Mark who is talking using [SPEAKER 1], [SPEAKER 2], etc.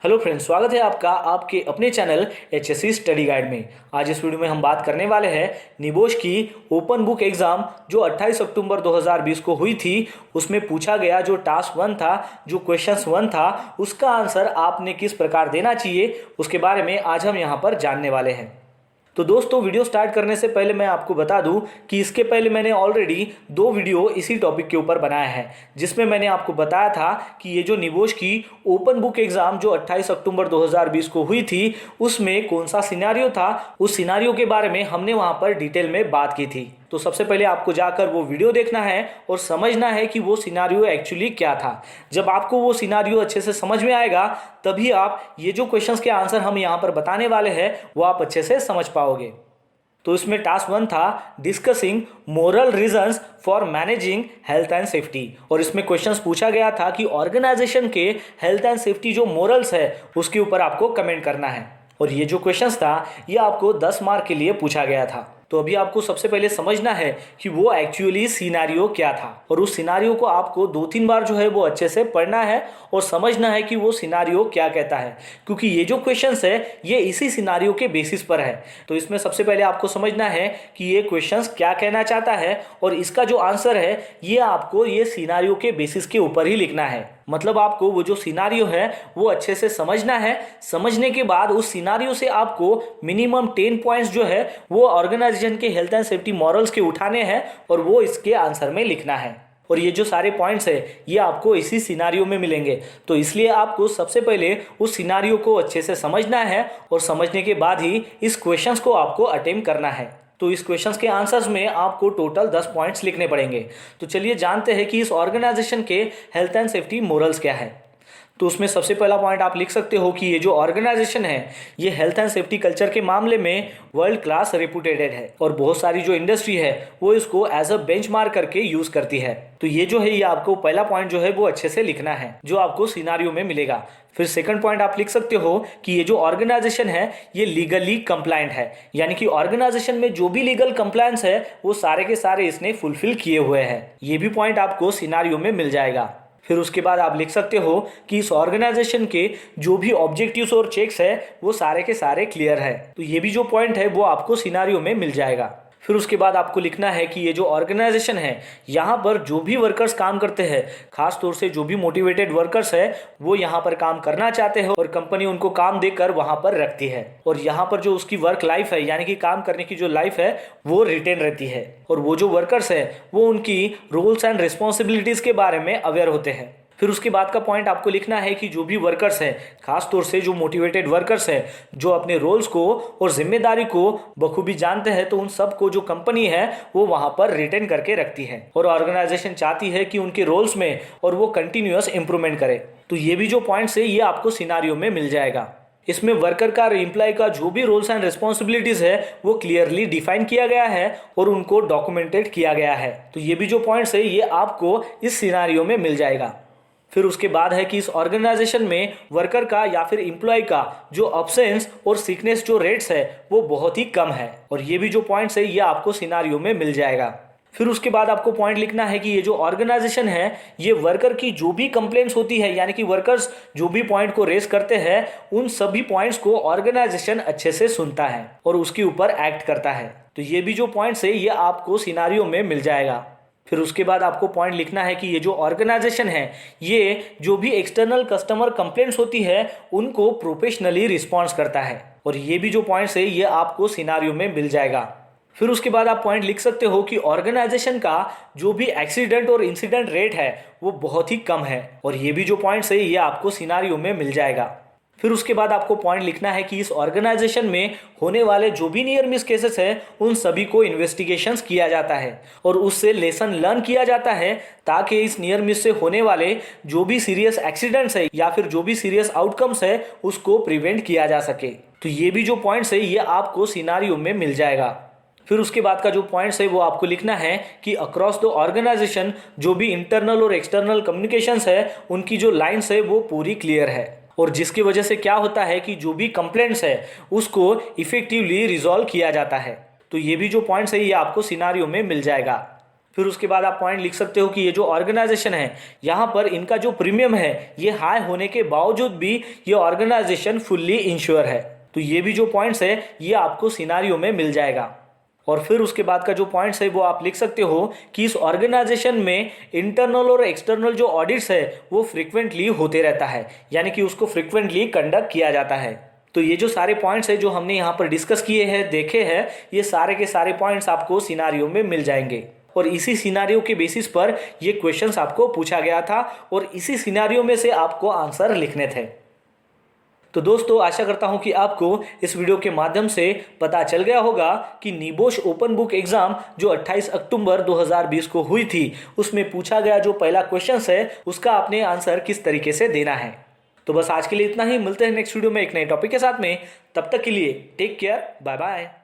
[SPEAKER 1] Hello friends, स्वागत है आपका आपके अपने चैनल HSC स्टडी गाइड में। आज इस वीडियो में हम बात करने वाले हैं निबोश की ओपन बुक एग्जाम जो 28 अक्टूबर 2020 को हुई थी। उसमें पूछा गया जो टास्क 1 था, जो क्वेश्चंस 1 था, उसका आंसर आपने किस प्रकार देना चाहिए, उसके बारे में आज हम यहाँ पर जानने वाले हैं। तो दोस्तों, वीडियो स्टार्ट करने से पहले मैं आपको बता दूं कि इसके पहले मैंने ऑलरेडी 2 वीडियो इसी टॉपिक के ऊपर बनाया है, जिसमें मैंने आपको बताया था कि ये जो निबोश की ओपन बुक एग्जाम जो 28 अक्टूबर 2020 को हुई थी, उसमें कौन सा सिनारियो था, उस सिनारियो के बारे में हमने वहां पर डिटेल में बात की थी। तो सबसे पहले आपको जाकर वो वीडियो देखना है और समझना है कि वो सिनारियो एक्चुअली क्या था। जब आपको वो सिनारियो अच्छे से समझ में आएगा, तभी आप ये जो क्वेश्चंस के आंसर हम यहाँ पर बताने वाले हैं वो आप अच्छे से समझ पाओगे। तो इसमें टास्क 1 था discussing moral reasons for managing health and safety, और इसमें क्वेश्चंस पूछा गया था कि ऑर्गेनाइजेशन के हेल्थ एंड सेफ्टी जो मोरल्स है उसके ऊपर आपको कमेंट करना है। और ये जो क्वेश्चंस था ये आपको 10 मार्क के लिए पूछा गया था। तो अभी आपको सबसे पहले समझना है कि वो एक्चुअली सिनारियो क्या था, और उस सिनारियो को आपको 2-3 बार जो है वो अच्छे से पढ़ना है और समझना है कि वो सिनारियो क्या कहता है, क्योंकि ये जो क्वेश्चंस है ये इसी सिनारियो के बेसिस पर है। तो इसमें सबसे पहले आपको समझना है कि ये क्वेश्चंस क्या कहना चाहता है, और इसका जो आंसर है ये आपको ये सिनारियो के बेसिस के ऊपर ही लिखना है। मतलब आपको वो जो सिनारियो है वो अच्छे से समझना है। समझने के बाद उस सिनारियो से आपको मिनिमम 10 पॉइंट्स जो है वो ऑर्गेनाइजेशन के हेल्थ एंड सेफ्टी मॉरल्स के उठाने हैं और वो इसके आंसर में लिखना है। और ये जो सारे पॉइंट्स है ये आपको इसी सिनारियो में मिलेंगे। तो इसलिए आपको सबसे पहले उस सिनारियो को अच्छे से समझना है, और समझने के बाद ही इस क्वेश्चंस को आपको अटेम्प्ट करना है। तो इस क्वेश्चंस के आंसर्स में आपको टोटल 10 पॉइंट्स लिखने पड़ेंगे। तो चलिए जानते हैं कि इस ऑर्गेनाइजेशन के हेल्थ एंड सेफ्टी मोरल्स क्या है। तो उसमें सबसे पहला पॉइंट आप लिख सकते हो कि ये जो ऑर्गेनाइजेशन है ये हेल्थ एंड सेफ्टी कल्चर के मामले में वर्ल्ड क्लास रेपुटेटेड है, और बहुत सारी जो इंडस्ट्री है वो इसको एज अ बेंचमार्क करके यूज करती है। तो ये जो है ये आपको पहला पॉइंट जो है वो अच्छे से लिखना है, जो आपको सिनारियो में मिलेगा। फिर सेकंड पॉइंट आप लिख सकते हो कि ये जो ऑर्गेनाइजेशन है ये लीगली कंप्लायंट है, यानी कि ऑर्गेनाइजेशन में जो भी लीगल कंप्लायंस है वो सारे के सारे इसने फुलफिल किए हुए हैं। ये भी पॉइंट आपको सिनारियो में मिल जाएगा। फिर उसके बाद आप लिख सकते हो कि इस ऑर्गेनाइजेशन के जो भी ऑब्जेक्टिव्स और चेक्स है वो सारे के सारे क्लियर है। तो ये भी जो पॉइंट है वो आपको सिनारियो में मिल जाएगा। फिर उसके बाद आपको लिखना है कि ये जो ऑर्गेनाइजेशन है यहाँ पर जो भी वर्कर्स काम करते हैं, खास तौर से जो भी मोटिवेटेड वर्कर्स है वो यहाँ पर काम करना चाहते हैं और कंपनी उनको काम देकर वहाँ पर रखती है, और यहाँ पर जो उसकी वर्क लाइफ है यानी कि काम करने की जो लाइफ है वो रिटेन रहती है, और वो जो वर्कर्स है वो उनकी रोल्स एंड रिस्पॉन्सिबिलिटीज के बारे में अवेयर होते हैं। फिर उसके बाद का पॉइंट आपको लिखना है कि जो भी वर्कर्स हैं, खास तौर से जो मोटिवेटेड वर्कर्स हैं, जो अपने रोल्स को और जिम्मेदारी को बखूबी जानते हैं, तो उन सब को जो कंपनी है वो वहां पर रिटेन करके रखती है, और ऑर्गेनाइजेशन चाहती है कि उनके रोल्स में और वो कंटिन्यूअस इंप्रूवमेंट करे। तो ये भी जो पॉइंट्स है ये आपको सिनारियो में मिल जाएगा। इसमें वर्कर का और एम्प्लॉय का जो भी रोल्स एंड रिस्पॉन्सिबिलिटीज है वो क्लियरली डिफाइन किया गया है और उनको डॉक्यूमेंटेड किया गया है। तो ये भी जो पॉइंट्स है ये आपको इस सिनारियो में मिल जाएगा। फिर उसके बाद है कि इस ऑर्गेनाइजेशन में वर्कर का या फिर एम्प्लॉय का जो अब्सेंस और सिकनेस जो रेट्स है वो बहुत ही कम है, और ये भी जो पॉइंट्स है ये आपको सिनारियो में मिल जाएगा। फिर उसके बाद आपको पॉइंट लिखना है कि ये जो ऑर्गेनाइजेशन है ये वर्कर की जो भी कंप्लेंट्स होती है, यानी कि वर्कर्स जो भी पॉइंट को रेस करते हैं, उन सभी पॉइंट्स को ऑर्गेनाइजेशन अच्छे से सुनता है और उसके ऊपर एक्ट करता है। तो ये भी जो पॉइंट्स है ये आपको सिनारियो में मिल जाएगा। फिर उसके बाद आपको पॉइंट लिखना है कि ये जो ऑर्गेनाइजेशन है ये जो भी एक्सटर्नल कस्टमर कंप्लेंट्स होती है उनको प्रोफेशनली रिस्पॉन्स करता है, और ये भी जो पॉइंट्स है ये आपको सिनारियो में मिल जाएगा। फिर उसके बाद आप पॉइंट लिख सकते हो कि ऑर्गेनाइजेशन का जो भी एक्सीडेंट और इंसिडेंट रेट है वो बहुत ही कम है, और ये भी जो पॉइंट्स है ये आपको सिनारियो में मिल जाएगा। फिर उसके बाद आपको पॉइंट लिखना है कि इस ऑर्गेनाइजेशन में होने वाले जो भी नियर मिस केसेस है उन सभी को इन्वेस्टिगेशंस किया जाता है और उससे लेसन लर्न किया जाता है, ताकि इस नियर मिस से होने वाले जो भी सीरियस एक्सीडेंट्स है या फिर जो भी सीरियस आउटकम्स है उसको प्रिवेंट किया जा सके। तो ये भी जो पॉइंट्स है ये आपको सिनारियो में मिल जाएगा। फिर उसके बाद का जो पॉइंट्स है वो आपको लिखना है कि अक्रॉस द ऑर्गेनाइजेशन जो भी इंटरनल और एक्सटर्नल कम्युनिकेशंस है उनकी जो लाइन्स है वो पूरी क्लियर है, और जिसकी वजह से क्या होता है कि जो भी कंप्लेंट्स है उसको इफेक्टिवली रिजॉल्व किया जाता है। तो ये भी जो पॉइंट्स है ये आपको सिनारियो में मिल जाएगा। फिर उसके बाद आप पॉइंट लिख सकते हो कि ये जो ऑर्गेनाइजेशन है यहाँ पर इनका जो प्रीमियम है ये हाई होने के बावजूद भी ये ऑर्गेनाइजेशन फुल्ली इंश्योर है। तो ये भी जो पॉइंट्स है ये आपको सिनारियो में मिल जाएगा। और फिर उसके बाद का जो पॉइंट्स है वो आप लिख सकते हो कि इस ऑर्गेनाइजेशन में इंटरनल और एक्सटर्नल जो ऑडिट्स है वो फ्रिक्वेंटली होते रहता है, यानी कि उसको फ्रिक्वेंटली कंडक्ट किया जाता है। तो ये जो सारे पॉइंट्स है जो हमने यहाँ पर डिस्कस किए हैं, देखे हैं, ये सारे के सारे पॉइंट्स आपको सिनारियो में मिल जाएंगे और इसी सिनारियो के बेसिस पर ये क्वेश्चंस आपको पूछा गया था और इसी सिनारियो में से आपको आंसर लिखने थे। तो दोस्तों आशा करता हूं कि आपको इस वीडियो के माध्यम से पता चल गया होगा कि निबोश ओपन बुक एग्जाम जो 28 अक्टूबर 2020 को हुई थी उसमें पूछा गया जो पहला क्वेश्चन है उसका आपने आंसर किस तरीके से देना है। तो बस आज के लिए इतना ही, मिलते हैं नेक्स्ट वीडियो में एक नए टॉपिक के साथ में। तब तक के लिए टेक केयर, बाय बाय।